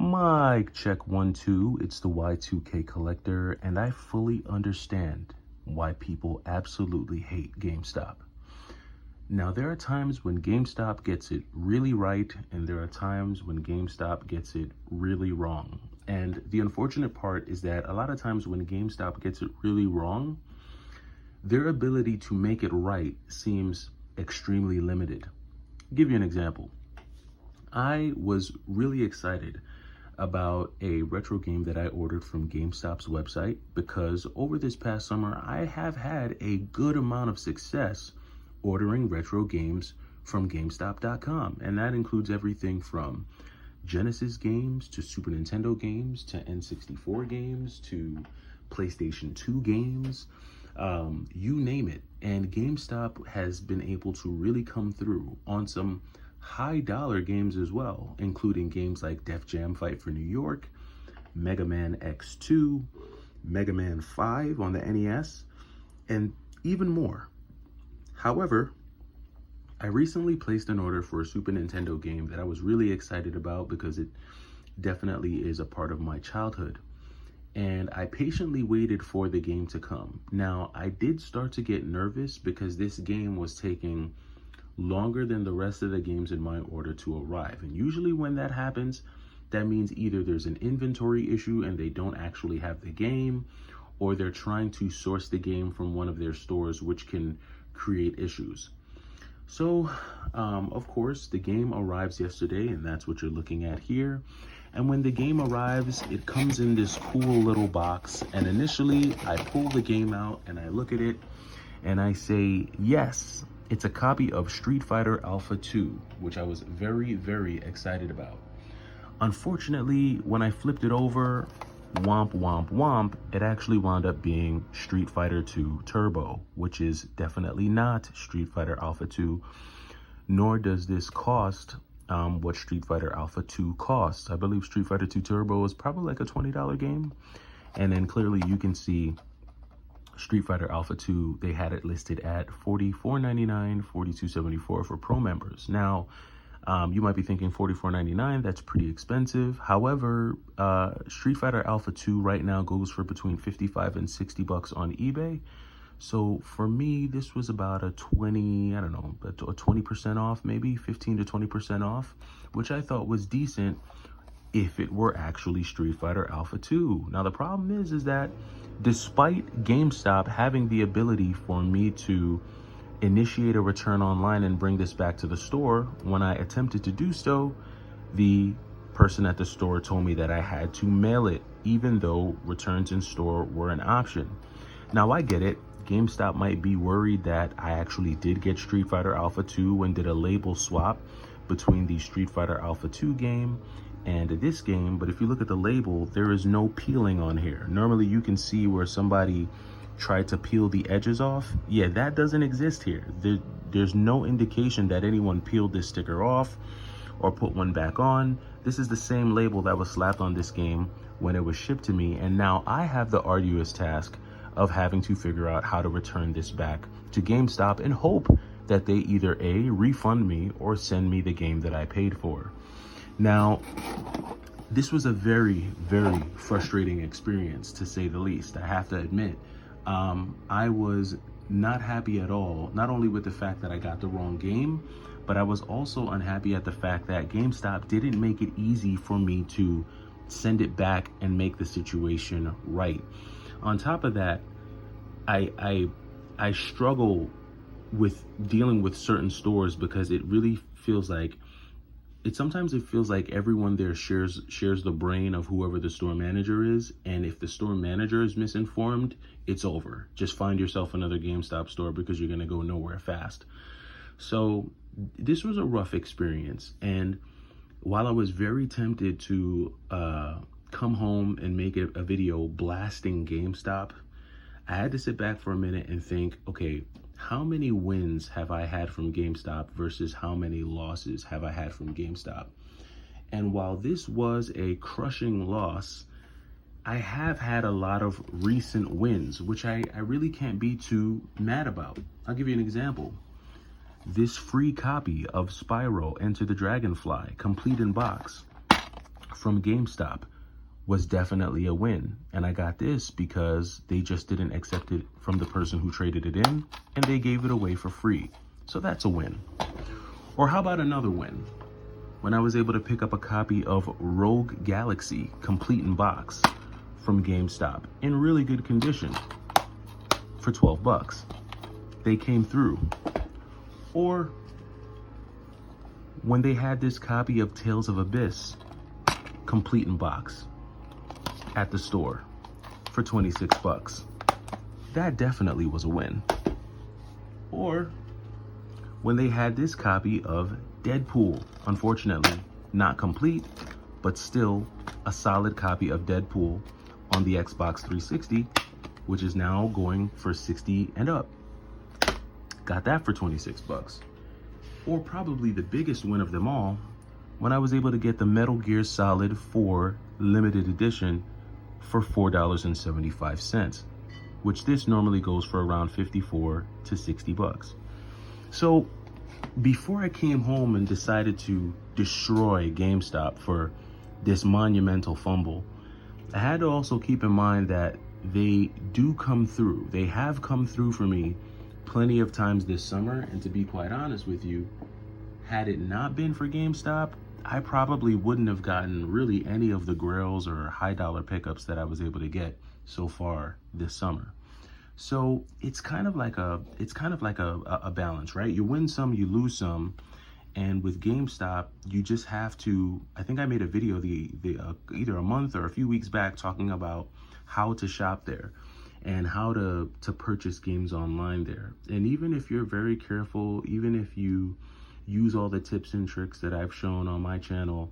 Mic check 1 2, it's the Y2K collector, and I fully understand why people absolutely hate GameStop. Now, there are times when GameStop gets it really right, and there are times when GameStop gets it really wrong. And the unfortunate part is that a lot of times when GameStop gets it really wrong, their ability to make it right seems extremely limited. I'll give you an example. I was really excited about a retro game that I ordered from GameStop's website because over this past summer, I have had a good amount of success ordering retro games from GameStop.com. And that includes everything from Genesis games to Super Nintendo games to N64 games to PlayStation 2 games, you name it. And GameStop has been able to really come through on some high dollar games as well, including games like Def Jam Fight for New York, Mega Man X2, Mega Man 5 on the NES, and even more. However, I recently placed an order for a Super Nintendo game that I was really excited about because it definitely is a part of my childhood. And I patiently waited for the game to come. Now, I did start to get nervous because this game was taking longer than the rest of the games in my order to arrive. And usually when that happens, that means either there's an inventory issue and they don't actually have the game, or they're trying to source the game from one of their stores, which can create issues. So, of course, the game arrives yesterday, and that's what you're looking at here. And when the game arrives, it comes in this cool little box. And initially, I pull the game out and I look at it and I say, yes, it's a copy of Street Fighter Alpha 2, which I was very, very excited about. Unfortunately, when I flipped it over, womp, womp, womp, it actually wound up being Street Fighter 2 Turbo, which is definitely not Street Fighter Alpha 2, nor does this cost what Street Fighter Alpha 2 costs. I believe Street Fighter 2 Turbo is probably like a $20 game. And then clearly you can see Street Fighter Alpha 2, they had it listed at $44.99, $42.74 for pro members. Now, you might be thinking $44.99, that's pretty expensive. However, Street Fighter Alpha 2 right now goes for between $55 and $60 on eBay. So for me, this was about a 20% off, maybe 15 to 20% off, which I thought was decent if it were actually Street Fighter Alpha 2. Now, the problem is that despite GameStop having the ability for me to initiate a return online and bring this back to the store, when I attempted to do so, the person at the store told me that I had to mail it, even though returns in store were an option. Now, I get it. GameStop might be worried that I actually did get Street Fighter Alpha 2 and did a label swap between the Street Fighter Alpha 2 game and this game, but if you look at the label, there is no peeling on here. Normally you can see where somebody tried to peel the edges off. Yeah, that doesn't exist here. There's no indication that anyone peeled this sticker off or put one back on. This is the same label that was slapped on this game when it was shipped to me, and now I have the arduous task of having to figure out how to return this back to GameStop and hope that they either A, refund me or send me the game that I paid for. Now, this was a very, very frustrating experience, to say the least. I have to admit, I was not happy at all, not only with the fact that I got the wrong game, but I was also unhappy at the fact that GameStop didn't make it easy for me to send it back and make the situation right. On top of that, I struggle with dealing with certain stores because it really feels like sometimes it feels like everyone there shares the brain of whoever the store manager is, and if the store manager is misinformed, it's over. Just find yourself another GameStop store because you're gonna go nowhere fast. So this was a rough experience, and while I was very tempted to come home and make a video blasting GameStop, I had to sit back for a minute and think, okay, how many wins have I had from GameStop versus how many losses have I had from GameStop? And while this was a crushing loss, I have had a lot of recent wins, which I really can't be too mad about. I'll give you an example. This free copy of Spyro Enter the Dragonfly, complete in box, from GameStop was definitely a win. And I got this because they just didn't accept it from the person who traded it in, and they gave it away for free. So that's a win. Or how about another win? When I was able to pick up a copy of Rogue Galaxy complete in box from GameStop in really good condition for 12 bucks. They came through. Or when they had this copy of Tales of Abyss complete in box at the store for 26 bucks. That definitely was a win. Or when they had this copy of Deadpool, unfortunately not complete, but still a solid copy of Deadpool on the Xbox 360, which is now going for 60 and up. Got that for 26 bucks. Or probably the biggest win of them all, when I was able to get the Metal Gear Solid 4 limited edition for $4.75, which this normally goes for around 54 to 60 bucks. So before I came home and decided to destroy GameStop for this monumental fumble, I had to also keep in mind that they do come through. They have come through for me plenty of times this summer, and to be quite honest with you, had it not been for GameStop, I probably wouldn't have gotten really any of the grails or high dollar pickups that I was able to get so far this summer. So it's kind of like a balance, right? You win some, you lose some. And with GameStop, you just have to, I think I made a video either a month or a few weeks back talking about how to shop there and how to purchase games online there. And even if you're very careful, even if you use all the tips and tricks that I've shown on my channel,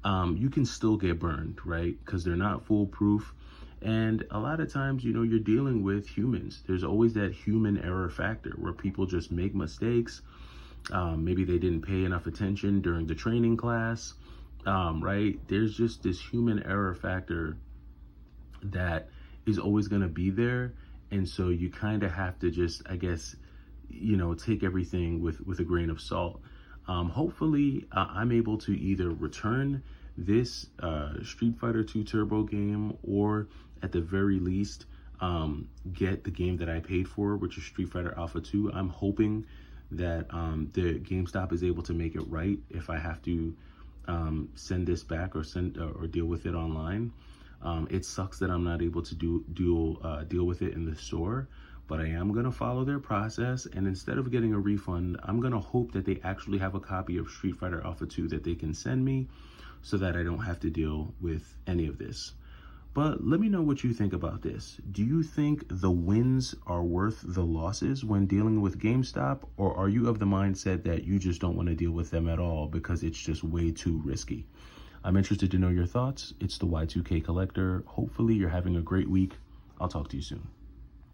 you can still get burned, right? Because they're not foolproof. And a lot of times, you know, you're dealing with humans. There's always that human error factor where people just make mistakes. Maybe they didn't pay enough attention during the training class, right? There's just this human error factor that is always going to be there. And so you kind of have to just, I guess, you know, take everything with a grain of salt. Hopefully, I'm able to either return this Street Fighter 2 Turbo game, or at the very least, get the game that I paid for, which is Street Fighter Alpha 2. I'm hoping that the GameStop is able to make it right if I have to send this back or deal with it online. It sucks that I'm not able to deal with it in the store, but I am going to follow their process, and instead of getting a refund, I'm going to hope that they actually have a copy of Street Fighter Alpha 2 that they can send me so that I don't have to deal with any of this. But let me know what you think about this. Do you think the wins are worth the losses when dealing with GameStop, or are you of the mindset that you just don't want to deal with them at all because it's just way too risky? I'm interested to know your thoughts. It's the Y2K Collector. Hopefully you're having a great week. I'll talk to you soon.